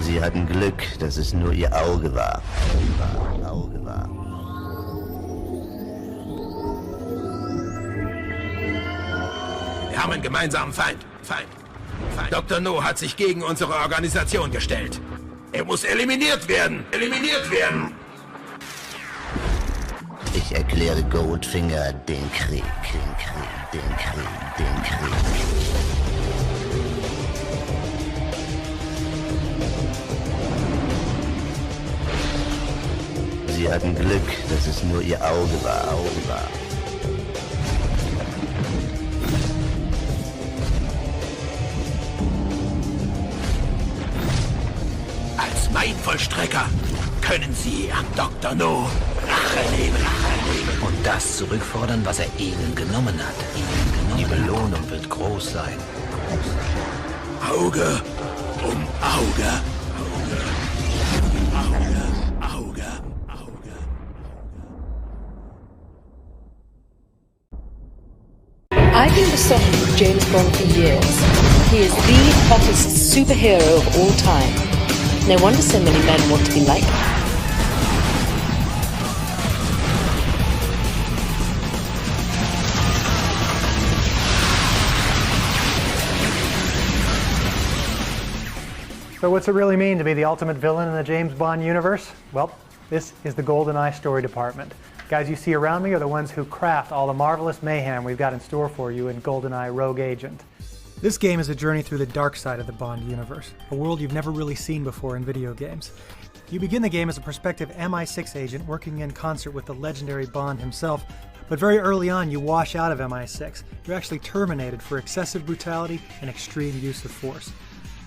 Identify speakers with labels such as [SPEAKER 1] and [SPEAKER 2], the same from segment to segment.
[SPEAKER 1] Sie hatten Glück, dass es nur ihr Auge war.
[SPEAKER 2] Wir haben einen gemeinsamen Feind. Dr. No hat sich gegen unsere Organisation gestellt. Er muss eliminiert werden.
[SPEAKER 1] Ich erkläre Goldfinger den Krieg. Sie hatten Glück, dass es nur ihr Auge war.
[SPEAKER 2] Als mein Vollstrecker können Sie an Dr. No Rache nehmen.
[SPEAKER 3] Und das zurückfordern, was er Ihnen genommen hat. Die Belohnung wird groß sein.
[SPEAKER 2] Auge um Auge.
[SPEAKER 4] I've been besotted with James Bond for years. He is the hottest superhero of all time. No wonder so many men want to be like him.
[SPEAKER 5] So what's it really mean to be the ultimate villain in the James Bond universe? Well, this is the Goldeneye story department. The guys you see around me are the ones who craft all the marvelous mayhem we've got in store for you in Goldeneye Rogue Agent. This game is a journey through the dark side of the Bond universe, a world you've never really seen before in video games. You begin the game as a prospective MI6 agent working in concert with the legendary Bond himself, but very early on you wash out of MI6. You're actually terminated for excessive brutality and extreme use of force.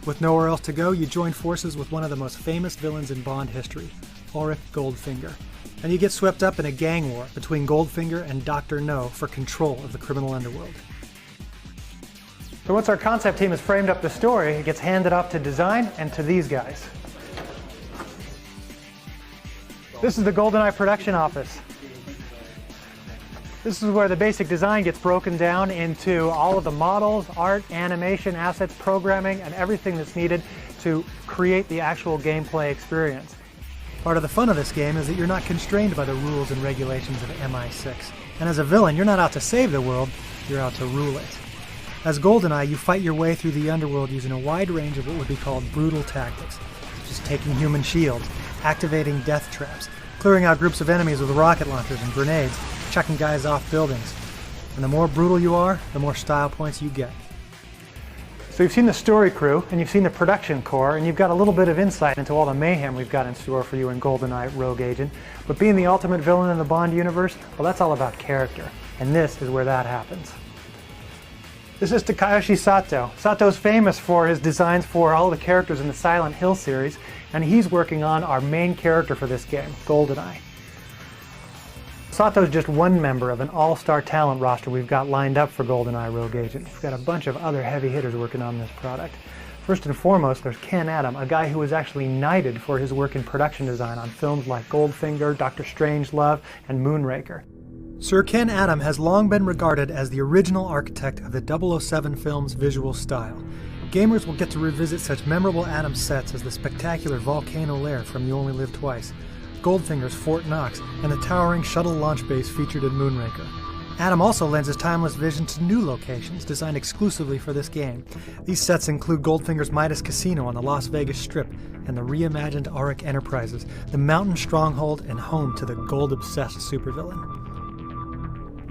[SPEAKER 5] With nowhere else to go, you join forces with one of the most famous villains in Bond history, Auric Goldfinger. And you get swept up in a gang war between Goldfinger and Dr. No for control of the criminal underworld. So once our concept team has framed up the story, it gets handed off to design and to these guys. This is the Goldeneye production office. This is where the basic design gets broken down into all of the models, art, animation, assets, programming, and everything that's needed to create the actual gameplay experience. Part of the fun of this game is that you're not constrained by the rules and regulations of MI6. And as a villain, you're not out to save the world, you're out to rule it. As Goldeneye, you fight your way through the underworld using a wide range of what would be called brutal tactics, such as taking human shields, activating death traps, clearing out groups of enemies with rocket launchers and grenades, chucking guys off buildings. And the more brutal you are, the more style points you get. So you've seen the story crew, and you've seen the production core, and you've got a little bit of insight into all the mayhem we've got in store for you in Goldeneye Rogue Agent. But being the ultimate villain in the Bond universe, well, that's all about character. And this is where that happens. This is Takayoshi Sato. Sato's famous for his designs for all the characters in the Silent Hill series, and he's working on our main character for this game, Goldeneye. Sato's just one member of an all-star talent roster we've got lined up for Goldeneye Rogue Agent. We've got a bunch of other heavy hitters working on this product. First and foremost, there's Ken Adam, a guy who was actually knighted for his work in production design on films like Goldfinger, Dr. Strangelove, and Moonraker. Sir Ken Adam has long been regarded as the original architect of the 007 film's visual style. Gamers will get to revisit such memorable Adam sets as the spectacular Volcano Lair from You Only Live Twice, Goldfinger's Fort Knox, and the towering shuttle launch base featured in Moonraker. Adam also lends his timeless vision to new locations designed exclusively for this game. These sets include Goldfinger's Midas Casino on the Las Vegas Strip and the reimagined Auric Enterprises, the mountain stronghold and home to the gold-obsessed supervillain.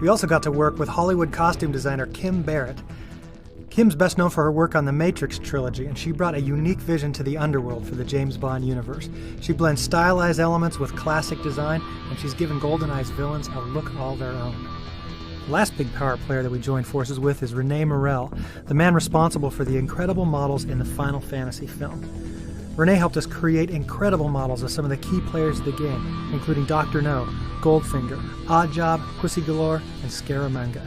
[SPEAKER 5] We also got to work with Hollywood costume designer Kim Barrett. Kim's best known for her work on the Matrix trilogy, and she brought a unique vision to the underworld for the James Bond universe. She blends stylized elements with classic design, and she's given GoldenEye's villains a look all their own. The last big power player that we joined forces with is Rene Morel, the man responsible for the incredible models in the Final Fantasy film. Rene helped us create incredible models of some of the key players of the game, including Dr. No, Goldfinger, Oddjob, Pussy Galore, and Scaramanga.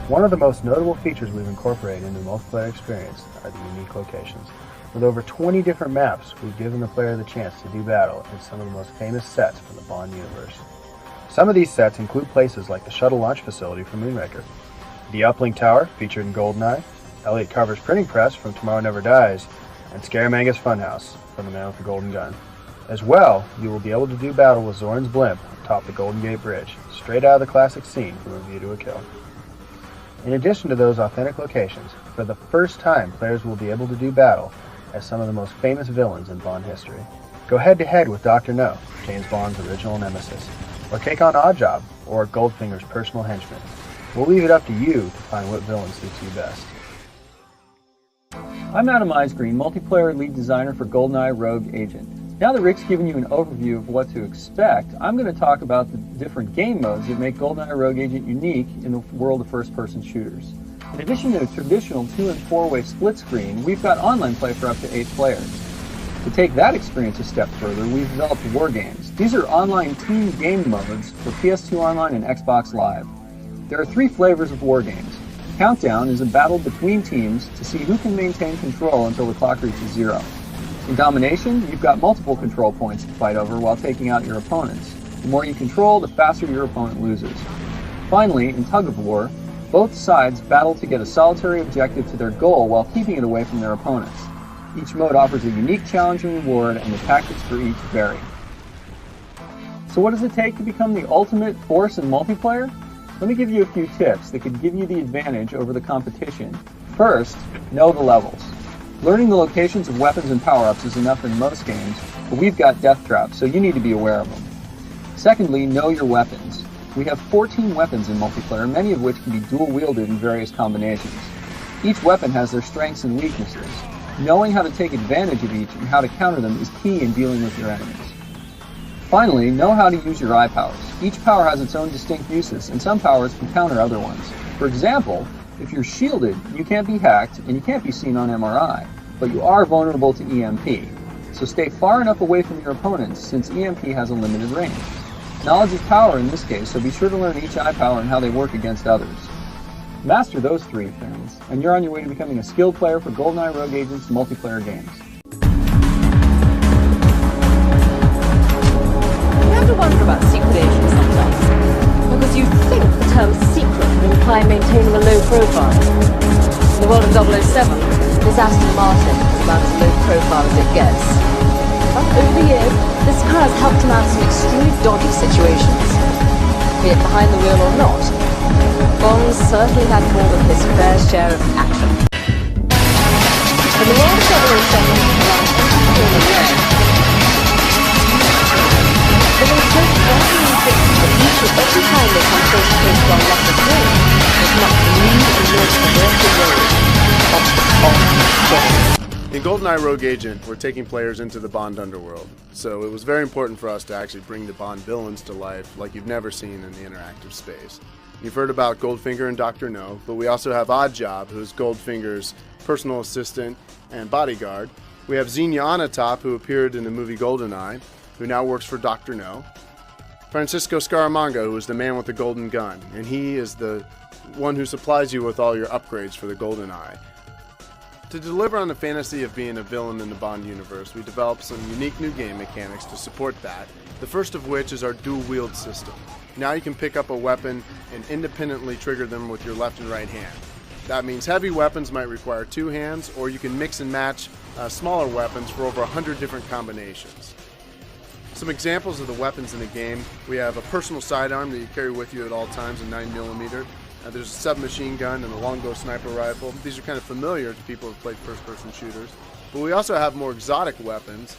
[SPEAKER 6] One of the most notable features we've incorporated into the multiplayer experience are the unique locations. With over 20 different maps, we've given the player the chance to do battle in some of the most famous sets from the Bond universe. Some of these sets include places like the shuttle launch facility from Moonraker, the Uplink Tower featured in Goldeneye, Elliot Carver's printing press from Tomorrow Never Dies, and Scaramanga's Funhouse from the man with the golden gun. As well, you will be able to do battle with Zoran's blimp atop the Golden Gate Bridge, straight out of the classic scene from A View to a Kill. In addition to those authentic locations, for the first time players will be able to do battle as some of the most famous villains in Bond history. Go head-to-head with Dr. No, James Bond's original nemesis, or take on Oddjob, or Goldfinger's personal henchman. We'll leave it up to you to find what villain suits you best.
[SPEAKER 7] I'm Adam Eisgreen, multiplayer lead designer for Goldeneye Rogue Agent. Now that Rick's given you an overview of what to expect, I'm going to talk about the different game modes that make Goldeneye Rogue Agent unique in the world of first-person shooters. In addition to a traditional 2- and 4-way split screen, we've got online play for up to 8 players. To take that experience a step further, we've developed War Games. These are online team game modes for PS2 Online and Xbox Live. There are 3 flavors of War Games. Countdown is a battle between teams to see who can maintain control until the clock reaches 0. In Domination, you've got multiple control points to fight over while taking out your opponents. The more you control, the faster your opponent loses. Finally, in Tug of War, both sides battle to get a solitary objective to their goal while keeping it away from their opponents. Each mode offers a unique challenge and reward, and the tactics for each vary. So what does it take to become the ultimate force in multiplayer? Let me give you a few tips that could give you the advantage over the competition. First, know the levels. Learning the locations of weapons and power-ups is enough in most games, but we've got death traps, so you need to be aware of them. Secondly, know your weapons. We have 14 weapons in multiplayer, many of which can be dual-wielded in various combinations. Each weapon has their strengths and weaknesses. Knowing how to take advantage of each and how to counter them is key in dealing with your enemies. Finally, know how to use your eye powers. Each power has its own distinct uses, and some powers can counter other ones. For example, if you're shielded, you can't be hacked and you can't be seen on MRI, but you are vulnerable to EMP. So stay far enough away from your opponents since EMP has a limited range. Knowledge is power in this case, so be sure to learn each eye power and how they work against others. Master those 3 things, and you're on your way to becoming a skilled player for Goldeneye Rogue Agent's multiplayer games.
[SPEAKER 4] You have to wonder about secret agents sometimes, because you think the term secret would imply maintaining a low profile. In the world of 007, this Aston Martin is about as low profile as it gets. But over the years, this car has helped him out of some extremely dodgy situations. Be it behind the wheel or not, Bond certainly had more than his fair share of action. In the world of 007, around every year, there was just one thing that each and every time they come face to face while left of home was not the need and more perverted road, but the
[SPEAKER 8] In Goldeneye Rogue Agent, we're taking players into the Bond underworld, so it was very important for us to actually bring the Bond villains to life like you've never seen in the interactive space. You've heard about Goldfinger and Dr. No, but we also have Oddjob, who's Goldfinger's personal assistant and bodyguard. We have Xenia Onatop, who appeared in the movie Goldeneye, who now works for Dr. No. Francisco Scaramanga, who is the man with the golden gun, and he is the one who supplies you with all your upgrades for the Goldeneye. To deliver on the fantasy of being a villain in the Bond universe, we developed some unique new game mechanics to support that, the first of which is our dual-wield system. Now you can pick up a weapon and independently trigger them with your left and right hand. That means heavy weapons might require 2 hands, or you can mix and match smaller weapons for over 100 different combinations. Some examples of the weapons in the game: we have a personal sidearm that you carry with you at all times, a 9mm. There's a submachine gun and a longbow sniper rifle. These are kind of familiar to people who have played first-person shooters. But we also have more exotic weapons,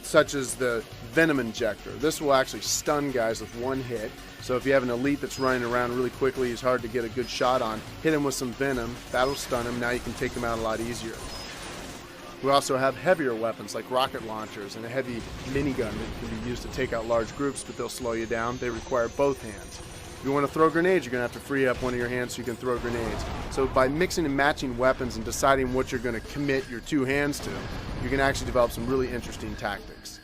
[SPEAKER 8] such as the Venom Injector. This will actually stun guys with 1 hit. So if you have an elite that's running around really quickly, he's hard to get a good shot on, hit him with some Venom, that'll stun him. Now you can take him out a lot easier. We also have heavier weapons like rocket launchers and a heavy minigun that can be used to take out large groups, but they'll slow you down. They require both hands. If you want to throw grenades, you're going to have to free up one of your hands so you can throw grenades. So by mixing and matching weapons and deciding what you're going to commit your 2 hands to, you can actually develop some really interesting tactics.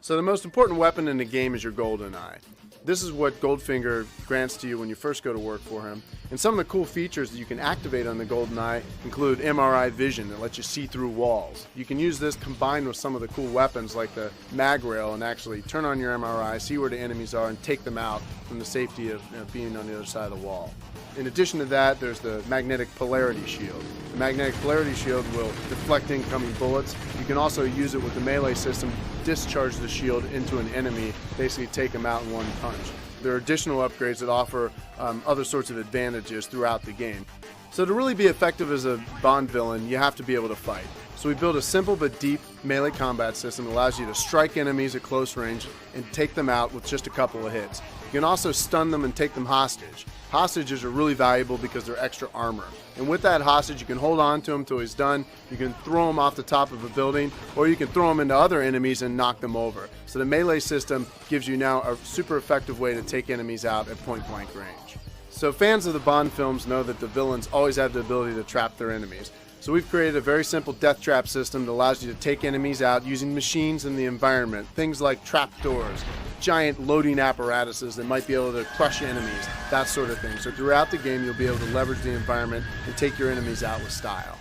[SPEAKER 8] So the most important weapon in the game is your Goldeneye. This is what Goldfinger grants to you when you first go to work for him. And some of the cool features that you can activate on the Goldeneye include MRI vision that lets you see through walls. You can use this combined with some of the cool weapons like the mag rail and actually turn on your MRI, see where the enemies are, and take them out from the safety of being on the other side of the wall. In addition to that, there's the magnetic polarity shield. The magnetic polarity shield will deflect incoming bullets. You can also use it with the melee system, discharge the shield into an enemy, basically take them out in one punch. There are additional upgrades that offer other sorts of advantages throughout the game. So to really be effective as a Bond villain, you have to be able to fight. So we built a simple but deep melee combat system that allows you to strike enemies at close range and take them out with just a couple of hits. You can also stun them and take them hostage. Hostages are really valuable because they're extra armor. And with that hostage, you can hold on to him until he's done. You can throw him off the top of a building, or you can throw him into other enemies and knock them over. So the melee system gives you now a super effective way to take enemies out at point-blank range. So fans of the Bond films know that the villains always have the ability to trap their enemies. So we've created a very simple death trap system that allows you to take enemies out using machines in the environment. Things like trapdoors, giant loading apparatuses that might be able to crush enemies, that sort of thing. So throughout the game, you'll be able to leverage the environment and take your enemies out with style.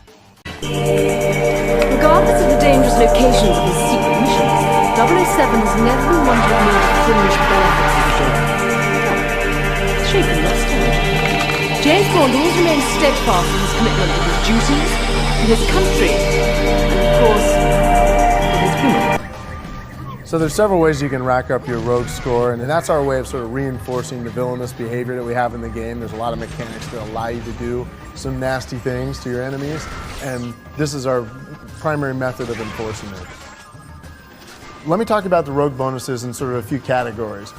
[SPEAKER 4] Regardless of the dangerous locations of his secret missions, 007 has never been one to ignore the fringe benefits of the job. Shaken, not stirred. James Bond always remains steadfast in his commitment to his duties, to his country, and of course, to his women.
[SPEAKER 8] So there's several ways you can rack up your rogue score, and that's our way of sort of reinforcing the villainous behavior that we have in the game. There's a lot of mechanics that allow you to do some nasty things to your enemies, and this is our primary method of enforcing it. Let me talk about the rogue bonuses in sort of a few categories.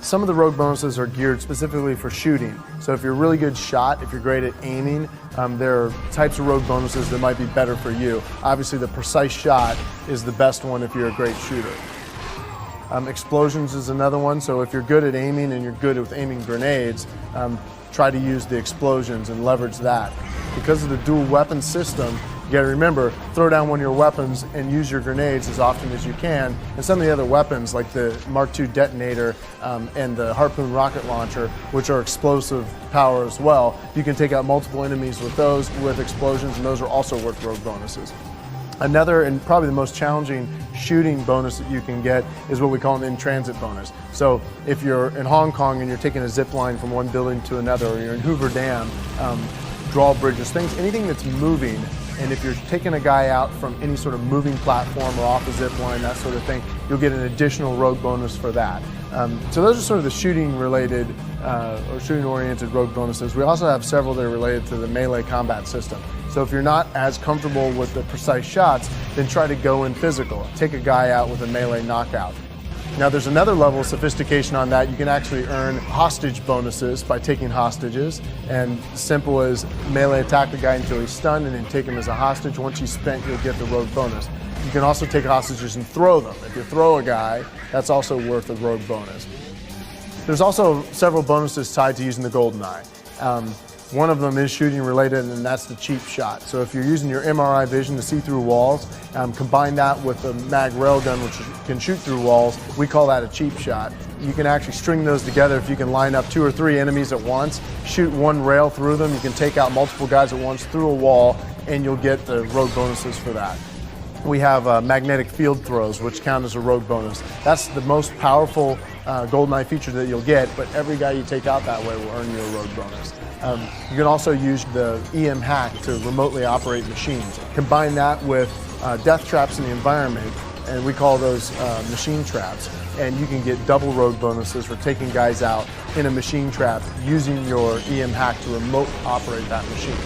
[SPEAKER 8] Some of the rogue bonuses are geared specifically for shooting. So if you're a really good shot, if you're great at aiming, there are types of rogue bonuses that might be better for you. Obviously, the precise shot is the best one if you're a great shooter. Explosions is another one. So if you're good at aiming and you're good with aiming grenades, try to use the explosions and leverage that. Because of the dual weapon system, you gotta remember, throw down one of your weapons and use your grenades as often as you can. And some of the other weapons, like the Mark II detonator and the Harpoon rocket launcher, which are explosive power as well, you can take out multiple enemies with those with explosions, and those are also worth rogue bonuses. Another, and probably the most challenging shooting bonus that you can get, is what we call an in-transit bonus. So if you're in Hong Kong and you're taking a zip line from one building to another, or you're in Hoover Dam, drawbridges, anything that's moving, and if you're taking a guy out from any sort of moving platform or off a zip line, that sort of thing, you'll get an additional rogue bonus for that. So those are sort of the shooting-related or shooting-oriented rogue bonuses. We also have several that are related to the melee combat system. So if you're not as comfortable with the precise shots, then try to go in physical. Take a guy out with a melee knockout. Now there's another level of sophistication on that. You can actually earn hostage bonuses by taking hostages, and simple as melee attack the guy until he's stunned and then take him as a hostage. Once he's spent, you'll get the rogue bonus. You can also take hostages and throw them. If you throw a guy, that's also worth a rogue bonus. There's also several bonuses tied to using the Goldeneye. One of them is shooting related, and that's the cheap shot. So if you're using your MRI vision to see through walls, combine that with a mag railgun, which can shoot through walls, we call that a cheap shot. You can actually string those together if you can line up 2 or 3 enemies at once, shoot one rail through them, you can take out multiple guys at once through a wall, and you'll get the rogue bonuses for that. We have magnetic field throws, which count as a rogue bonus. That's the most powerful Goldeneye feature that you'll get, but every guy you take out that way will earn you a rogue bonus. You can also use the EM hack to remotely operate machines. Combine that with death traps in the environment, and we call those machine traps. And you can get double rogue bonuses for taking guys out in a machine trap using your EM hack to remote operate that machine.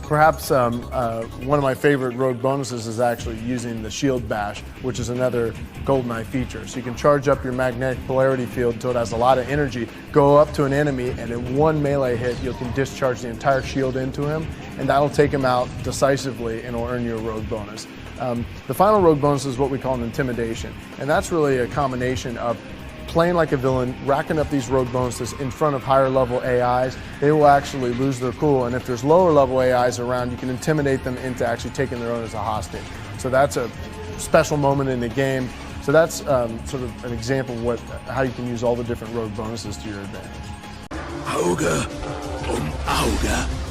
[SPEAKER 8] Perhaps one of my favorite rogue bonuses is actually using the shield bash, which is another Goldeneye feature. So you can charge up your magnetic polarity field until it has a lot of energy, go up to an enemy, and in one melee hit, you can discharge the entire shield into him, and that'll take him out decisively and will earn you a rogue bonus. The final rogue bonus is what we call an intimidation, and that's really a combination of playing like a villain, racking up these rogue bonuses in front of higher level AIs. They will actually lose their cool, and if there's lower level AIs around, you can intimidate them into actually taking their own as a hostage. So that's a special moment in the game. So that's sort of an example of how you can use all the different rogue bonuses to your advantage.
[SPEAKER 2] Auge um Auge.